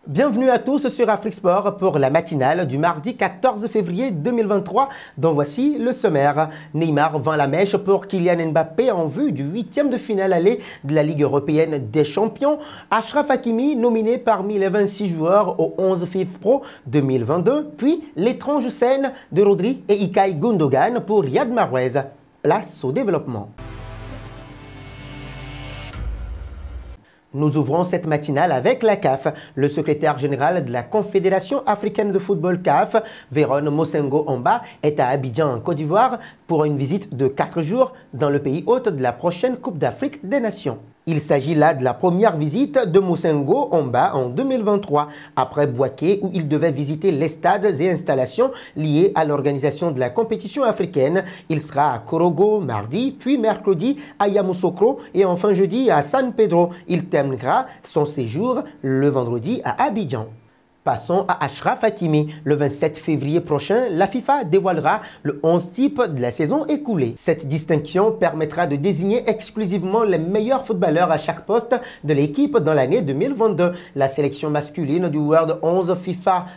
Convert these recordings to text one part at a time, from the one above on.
Bienvenue à tous sur Afrique Sport pour la matinale du mardi 14 février 2023, dont voici le sommaire. Neymar vend la mèche pour Kylian Mbappé en vue du 8e de finale aller de la Ligue européenne des champions. Achraf Hakimi nominé parmi les 26 joueurs au 11 FIFA Pro 2022, puis l'étrange scène de Rodri et Ilkay Gundogan pour Riyad Mahrez. Place au développement. Nous ouvrons cette matinale avec la CAF. Le secrétaire général de la Confédération africaine de football CAF, Véron Mosengo Omba, est à Abidjan en Côte d'Ivoire pour une visite de 4 jours dans le pays hôte de la prochaine Coupe d'Afrique des Nations. Il s'agit là de la première visite de Mosengo Omba en 2023, après Bouaké où il devait visiter les stades et installations liées à l'organisation de la compétition africaine. Il sera à Korogo mardi, puis mercredi à Yamoussoukro et enfin jeudi à San Pedro. Il terminera son séjour le vendredi à Abidjan. Passons à Achraf Hakimi. Le 27 février prochain, la FIFA dévoilera le 11 type de la saison écoulée. Cette distinction permettra de désigner exclusivement les meilleurs footballeurs à chaque poste de l'équipe dans l'année 2022. La sélection masculine du World 11 FIFA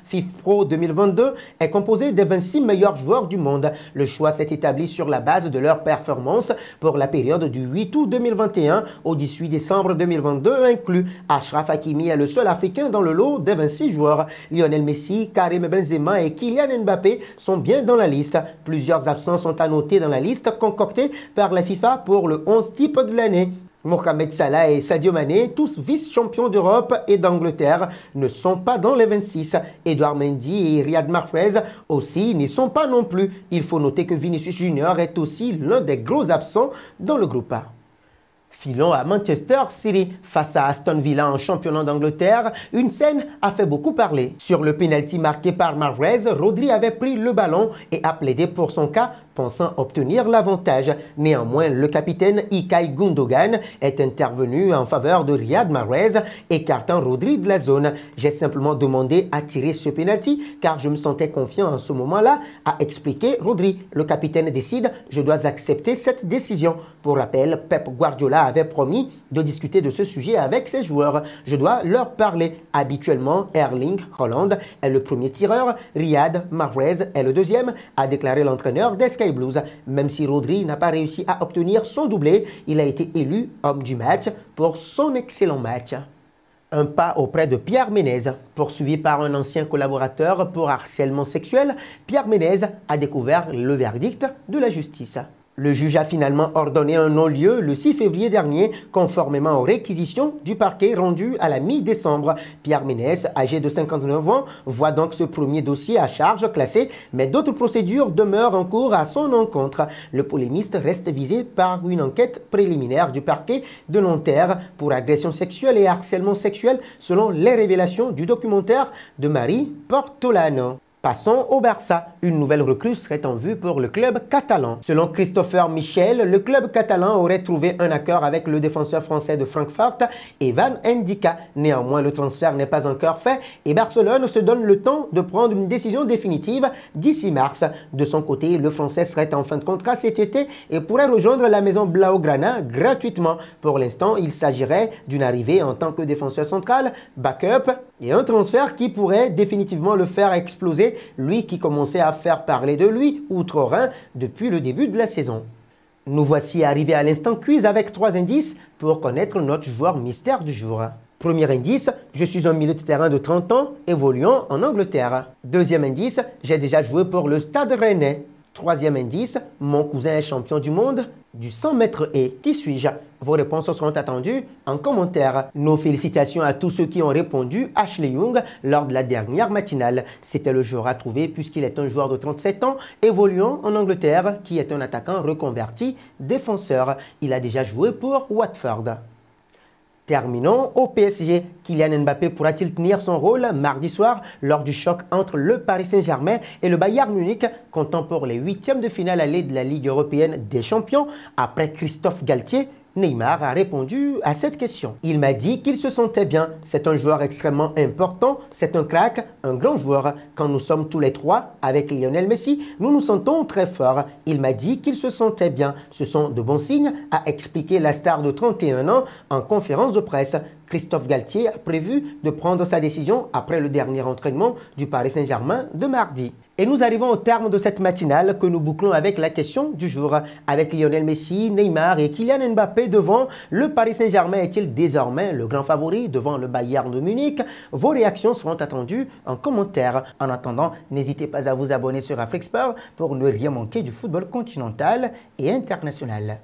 Pro 2022 est composée des 26 meilleurs joueurs du monde. Le choix s'est établi sur la base de leur performance pour la période du 8 août 2021 au 18 décembre 2022 inclus. Achraf Hakimi est le seul Africain dans le lot des 26 joueurs. Lionel Messi, Karim Benzema et Kylian Mbappé sont bien dans la liste. Plusieurs absents sont à noter dans la liste concoctée par la FIFA pour le 11 type de l'année. Mohamed Salah et Sadio Mané, tous vice-champions d'Europe et d'Angleterre, ne sont pas dans les 26. Edouard Mendy et Riyad Mahrez aussi n'y sont pas non plus. Il faut noter que Vinicius Junior est aussi l'un des gros absents dans le groupe A. Filons à Manchester City face à Aston Villa en championnat d'Angleterre. Une scène a fait beaucoup parler. Sur le penalty marqué par Mahrez, Rodri avait pris le ballon et a plaidé pour son cas, pensant obtenir l'avantage. Néanmoins, le capitaine Ilkay Gundogan est intervenu en faveur de Riyad Mahrez, écartant Rodri de la zone. J'ai simplement demandé à tirer ce penalty car je me sentais confiant en ce moment-là, a expliqué Rodri. Le capitaine décide, je dois accepter cette décision. Pour rappel, Pep Guardiola avait promis de discuter de ce sujet avec ses joueurs. Je dois leur parler. Habituellement, Erling Haaland est le premier tireur, Riyad Mahrez est le deuxième, a déclaré l'entraîneur des Sky Blues. Même si Rodri n'a pas réussi à obtenir son doublé, il a été élu homme du match pour son excellent match. Un pas auprès de Pierre Ménez. Poursuivi par un ancien collaborateur pour harcèlement sexuel, Pierre Ménez a découvert le verdict de la justice. Le juge a finalement ordonné un non-lieu le 6 février dernier, conformément aux réquisitions du parquet rendues à la mi-décembre. Pierre Ménez, âgé de 59 ans, voit donc ce premier dossier à charge classé, mais d'autres procédures demeurent en cours à son encontre. Le polémiste reste visé par une enquête préliminaire du parquet de Nanterre pour agression sexuelle et harcèlement sexuel, selon les révélations du documentaire de Marie Portolano. Passons au Barça. Une nouvelle recrue serait en vue pour le club catalan. Selon Christopher Michel, le club catalan aurait trouvé un accord avec le défenseur français de Francfort, Evan Ndika. Néanmoins, le transfert n'est pas encore fait et Barcelone se donne le temps de prendre une décision définitive d'ici mars. De son côté, le français serait en fin de contrat cet été et pourrait rejoindre la maison Blaugrana gratuitement. Pour l'instant, il s'agirait d'une arrivée en tant que défenseur central, backup et un transfert qui pourrait définitivement le faire exploser, lui qui commençait à faire parler de lui outre-Rhin depuis le début de la saison. Nous voici arrivés à l'instant quiz avec 3 indices pour connaître notre joueur mystère du jour. Premier indice, je suis un milieu de terrain de 30 ans évoluant en Angleterre. Deuxième indice, j'ai déjà joué pour le Stade Rennais. Troisième indice, mon cousin est champion du monde du 100 mètres haies. Qui suis-je? Vos réponses seront attendues en commentaire. Nos félicitations à tous ceux qui ont répondu Ashley Young lors de la dernière matinale. C'était le joueur à trouver puisqu'il est un joueur de 37 ans évoluant en Angleterre qui est un attaquant reconverti défenseur. Il a déjà joué pour Watford. Terminons au PSG. Kylian Mbappé pourra-t-il tenir son rôle mardi soir lors du choc entre le Paris Saint-Germain et le Bayern Munich, comptant pour les 8e de finale aller de la Ligue européenne des champions? Après Christophe Galtier, Neymar a répondu à cette question. Il m'a dit qu'il se sentait bien. C'est un joueur extrêmement important, c'est un crack, un grand joueur. Quand nous sommes tous les trois avec Lionel Messi, nous nous sentons très forts. Il m'a dit qu'il se sentait bien. Ce sont de bons signes, a expliqué la star de 31 ans en conférence de presse. Christophe Galtier a prévu de prendre sa décision après le dernier entraînement du Paris Saint-Germain de mardi. Et nous arrivons au terme de cette matinale que nous bouclons avec la question du jour. Avec Lionel Messi, Neymar et Kylian Mbappé devant, le Paris Saint-Germain est-il désormais le grand favori devant le Bayern de Munich? Vos réactions seront attendues en commentaire. En attendant, n'hésitez pas à vous abonner sur Afrique Sport pour ne rien manquer du football continental et international.